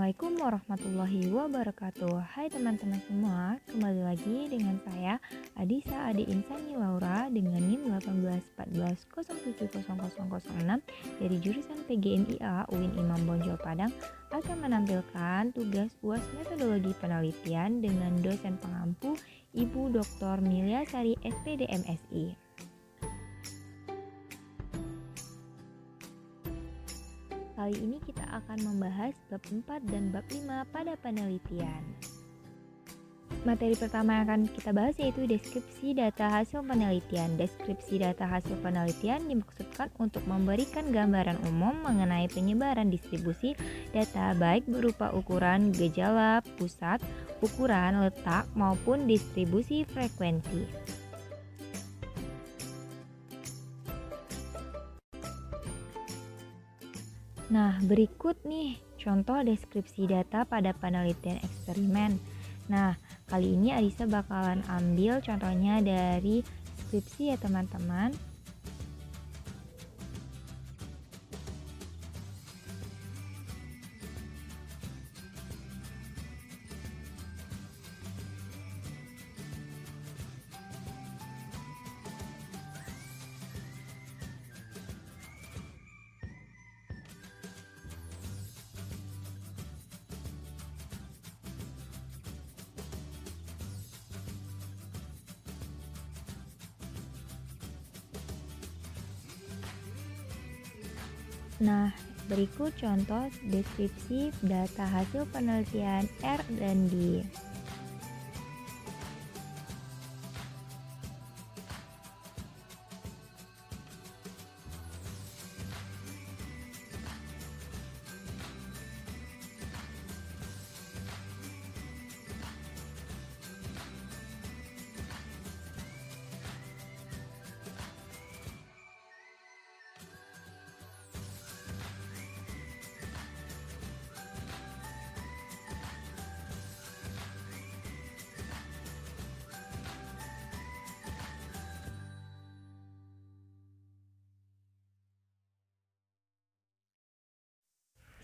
Assalamualaikum warahmatullahi wabarakatuh. Hai teman-teman semua, kembali lagi dengan saya Adisa Ade Insani Laura dengan NIM 18140700006 dari jurusan PGMIA UIN Imam Bonjol Padang akan menampilkan tugas UAS metodologi penelitian dengan dosen pengampu Ibu Dr. Milya Sari SPD MSI. Kali ini kita akan membahas bab 4 dan bab 5 pada penelitian. Materi pertama yang akan kita bahas yaitu deskripsi data hasil penelitian. Deskripsi data hasil penelitian dimaksudkan untuk memberikan gambaran umum mengenai penyebaran distribusi data baik berupa ukuran gejala pusat, ukuran letak maupun distribusi frekuensi. Nah, berikut nih contoh deskripsi data pada penelitian eksperimen. Nah, kali ini Adisa bakalan ambil contohnya dari skripsi ya teman-teman. Nah, berikut contoh deskripsi data hasil penelitian R dan D.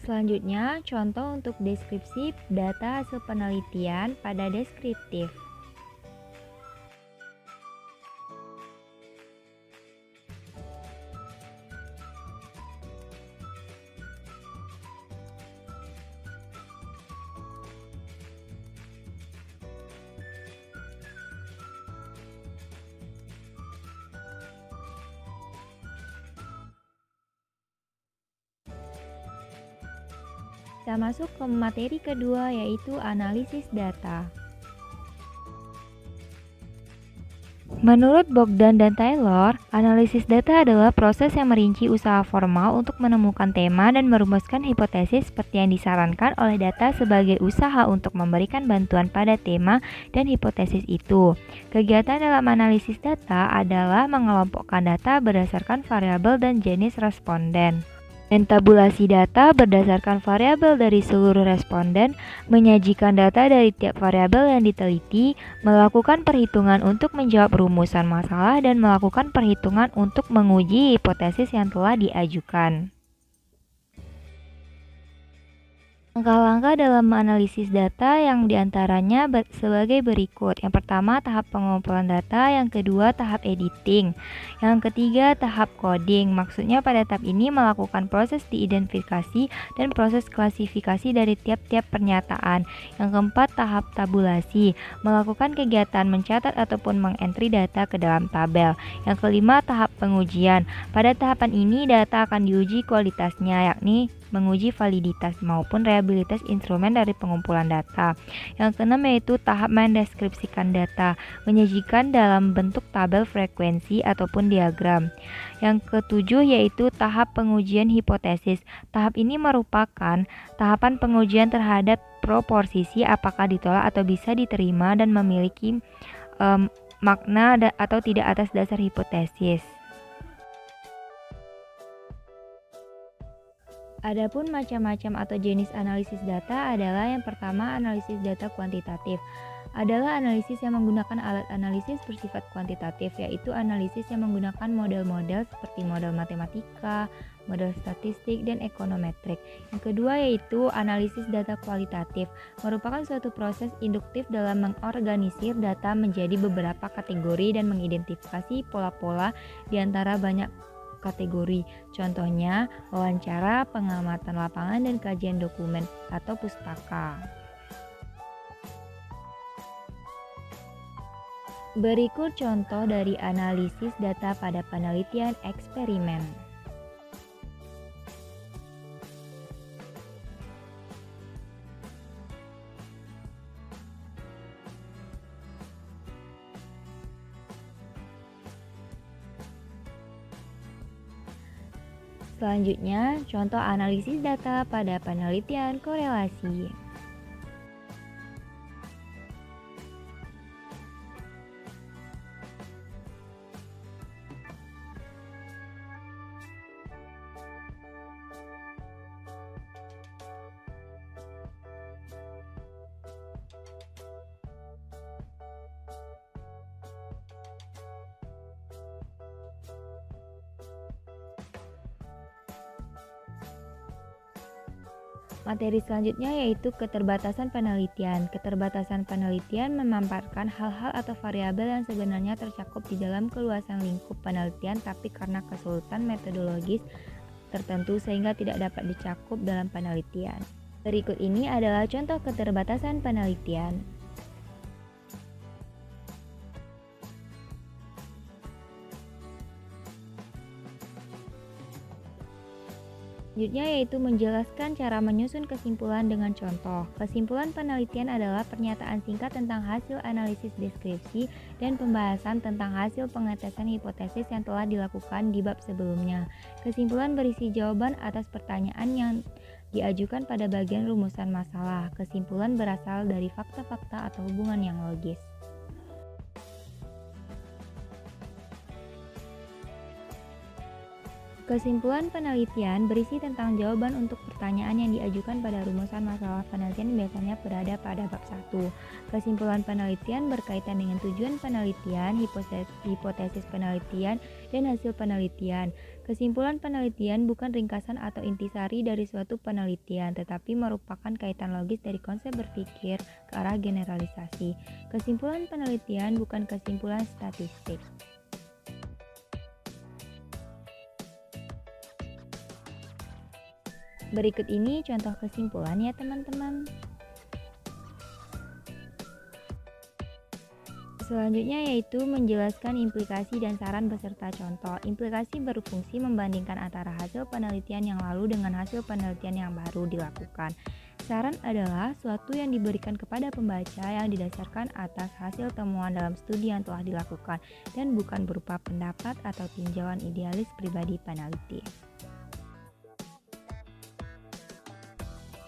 Selanjutnya, contoh untuk deskripsi data hasil penelitian pada deskriptif. Kita masuk ke materi kedua yaitu analisis data. Menurut Bogdan dan Taylor, analisis data adalah proses yang merinci usaha formal untuk menemukan tema dan merumuskan hipotesis seperti yang disarankan oleh data sebagai usaha untuk memberikan bantuan pada tema dan hipotesis itu. Kegiatan dalam analisis data adalah mengelompokkan data berdasarkan variabel dan jenis responden. Mentabulasi data berdasarkan variabel dari seluruh responden, menyajikan data dari tiap variabel yang diteliti, melakukan perhitungan untuk menjawab rumusan masalah, dan melakukan perhitungan untuk menguji hipotesis yang telah diajukan. Langkah-langkah dalam menganalisis data yang diantaranya sebagai berikut. Yang pertama, tahap pengumpulan data. Yang kedua, tahap editing. Yang ketiga, tahap coding. Maksudnya pada tahap ini melakukan proses diidentifikasi dan proses klasifikasi dari tiap-tiap pernyataan. Yang keempat, tahap tabulasi. Melakukan kegiatan mencatat ataupun mengentry data ke dalam tabel. Yang kelima, tahap pengujian. Pada tahapan ini data akan diuji kualitasnya, yakni menguji validitas maupun reliabilitas instrumen dari pengumpulan data. Yang keenam yaitu tahap mendeskripsikan data, menyajikan dalam bentuk tabel frekuensi ataupun diagram. Yang ketujuh yaitu tahap pengujian hipotesis. Tahap ini merupakan tahapan pengujian terhadap proposisi apakah ditolak atau bisa diterima dan memiliki makna atau tidak atas dasar hipotesis. Adapun macam-macam atau jenis analisis data adalah yang pertama analisis data kuantitatif. adalah analisis yang menggunakan alat analisis bersifat kuantitatif, yaitu analisis yang menggunakan model-model seperti model matematika, model statistik, dan ekonometrik. Yang kedua yaitu analisis data kualitatif, merupakan suatu proses induktif dalam mengorganisir data menjadi beberapa kategori dan mengidentifikasi pola-pola di antara banyak kategori. Contohnya, wawancara, pengamatan lapangan, dan kajian dokumen atau pustaka. Berikut contoh dari analisis data pada penelitian eksperimen. Selanjutnya, contoh analisis data pada penelitian korelasi. Materi selanjutnya yaitu keterbatasan penelitian. Keterbatasan penelitian memaparkan hal-hal atau variabel yang sebenarnya tercakup di dalam keluasan lingkup penelitian, tapi karena kesulitan metodologis tertentu sehingga tidak dapat dicakup dalam penelitian. Berikut ini adalah contoh keterbatasan penelitian. Selanjutnya yaitu menjelaskan cara menyusun kesimpulan dengan contoh. Kesimpulan penelitian adalah pernyataan singkat tentang hasil analisis deskripsi dan pembahasan tentang hasil pengetesan hipotesis yang telah dilakukan di bab sebelumnya. Kesimpulan berisi jawaban atas pertanyaan yang diajukan pada bagian rumusan masalah. Kesimpulan berasal dari fakta-fakta atau hubungan yang logis. Kesimpulan penelitian berisi tentang jawaban untuk pertanyaan yang diajukan pada rumusan masalah penelitian biasanya berada pada bab 1. Kesimpulan penelitian berkaitan dengan tujuan penelitian, hipotesis penelitian, dan hasil penelitian. Kesimpulan penelitian bukan ringkasan atau intisari dari suatu penelitian, tetapi merupakan kaitan logis dari konsep berpikir ke arah generalisasi. Kesimpulan penelitian bukan kesimpulan statistik. Berikut ini contoh kesimpulan ya teman-teman. Selanjutnya yaitu menjelaskan implikasi dan saran beserta contoh. Implikasi berfungsi membandingkan antara hasil penelitian yang lalu dengan hasil penelitian yang baru dilakukan. Saran adalah suatu yang diberikan kepada pembaca yang didasarkan atas hasil temuan dalam studi yang telah dilakukan dan bukan berupa pendapat atau tinjauan idealis pribadi peneliti.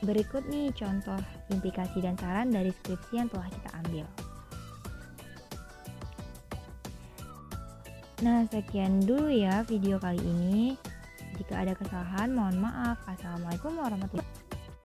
Berikut nih contoh implikasi dan saran dari skripsi yang telah kita ambil. Nah, sekian dulu ya video kali ini. Jika ada kesalahan, mohon maaf. Assalamualaikum warahmatullahi wabarakatuh.